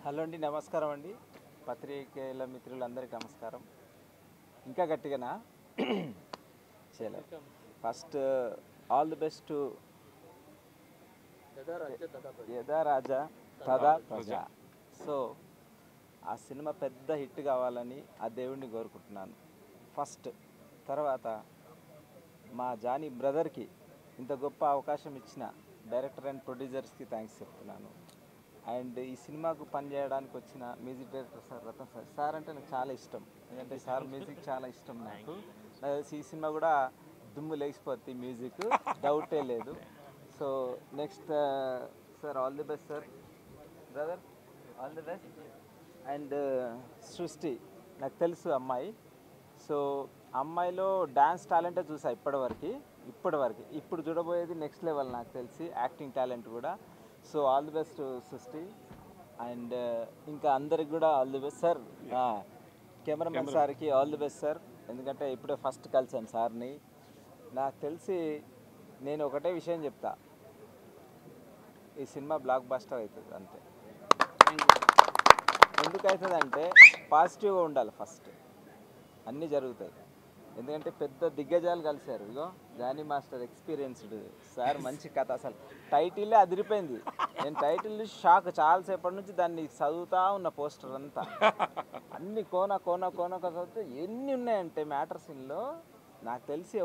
Hello అండి, నమస్కారం అండి. పత్రికేయుల మిత్రులందరికీ నమస్కారం. ఇంకా గట్టిగానా? చలో, first all the best to యదా రాజా తదా ప్రజా. సో ఆ సినిమా పెద్ద హిట్ కావాలని ఆ దేవుడిని కోరుకుంటున్నాను ఫస్ట్. తర్వాత మా జానీ బ్రదర్కి ఇంత గొప్ప అవకాశం ఇచ్చిన డైరెక్టర్ అండ్ ప్రొడ్యూసర్స్కి థ్యాంక్స్ చెప్తున్నాను. అండ్ ఈ సినిమాకు పనిచేయడానికి వచ్చిన music director sir Ratan sir అంటే నాకు చాలా ఇష్టం. ఎందుకంటే సార్ మ్యూజిక్ చాలా ఇష్టం నాకు ఈ సినిమా కూడా దుమ్ము లేచిపోద్ది, మ్యూజిక్ డౌటే లేదు. So next sir, all the best sir, brother, all the best. And సృష్టి నాకు తెలుసు అమ్మాయి. సో అమ్మాయిలో డ్యాన్స్ టాలెంటే చూసా ఇప్పటివరకు. ఇప్పుడు చూడబోయేది నెక్స్ట్ లెవెల్ నాకు తెలిసి, యాక్టింగ్ టాలెంట్ కూడా. సో ఆల్ ది బెస్ట్ సృష్టి. అండ్ ఇంకా అందరికి కూడా all the best sir. Cameraman సార్కి ఆల్ ది బెస్ట్ సార్, ఎందుకంటే ఇప్పుడే ఫస్ట్ కలిసాను సార్ని. నాకు తెలిసి నేను ఒకటే విషయం చెప్తా, ఈ సినిమా బ్లాక్ బస్టర్ అవుతుంది అంతే. ఎందుకు అవుతుంది అంటే పాజిటివ్గా ఉండాలి ఫస్ట్, అన్నీ జరుగుతాయి. ఎందుకంటే పెద్ద దిగ్గజాలు కలిశారు. ఇగో జానీ మాస్టర్ ఎక్స్పీరియన్స్డ్ సార్, మంచి కథ. అసలు టైటిలే అదిరిపోయింది. నేను టైటిల్ షాక్, చాలాసేపటి నుంచి దాన్ని చదువుతూ ఉన్న పోస్టర్ అంతా. అన్ని కోన చదివితే ఎన్ని ఉన్నాయంటే మ్యాటర్స్ ఇందులో. నాకు తెలిసి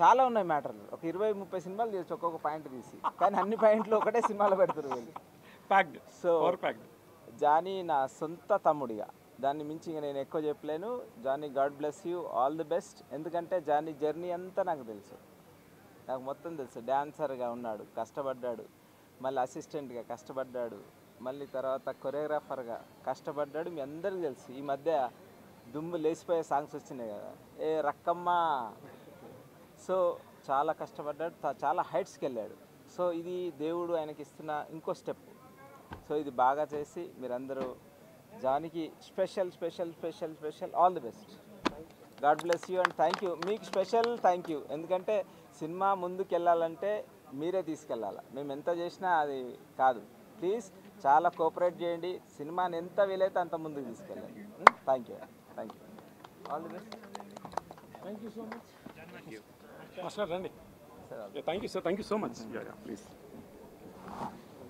చాలా ఉన్నాయి మ్యాటర్లు. ఒక 20-30 సినిమాలు తీసి ఒక్కొక్క పాయింట్ తీసి, కానీ అన్ని పాయింట్లు ఒకటే సినిమాలో పెడతారు వీళ్ళు. సో జానీ నా సొంత తమ్ముడిగా, దాన్ని మించి ఇంకా నేను ఎక్కువ చెప్పలేను. Jani, god bless you, all the best. ఎందుకంటే జానీ జర్నీ అంతా నాకు తెలుసు, నాకు మొత్తం తెలుసు. డ్యాన్సర్గా ఉన్నాడు, కష్టపడ్డాడు, మళ్ళీ అసిస్టెంట్గా కష్టపడ్డాడు, మళ్ళీ తర్వాత కొరియోగ్రాఫర్గా కష్టపడ్డాడు. మీ అందరికీ తెలుసు. ఈ మధ్య దుమ్ము లేచిపోయే సాంగ్స్ వచ్చినాయి కదా, ఏ రక్కమ్మ. సో చాలా కష్టపడ్డాడు, చాలా హైట్స్కి వెళ్ళాడు. సో ఇది దేవుడు ఆయనకి ఇస్తున్న ఇంకో స్టెప్. సో ఇది బాగా చేసి మీరందరూ జానీకి special all the best. God bless you and thank you. మీకు స్పెషల్ థ్యాంక్ యూ, ఎందుకంటే సినిమా ముందుకు వెళ్ళాలంటే మీరే తీసుకెళ్ళాలి. మేము ఎంత చేసినా అది కాదు. ప్లీజ్ చాలా కోఆపరేట్ చేయండి, సినిమాని ఎంత వీలైతే అంత ముందుకు తీసుకెళ్ళండి. Thank you, all the best. Thank you so much. Master, Randy. Thank you, sir. Thank you so much. Yeah, please.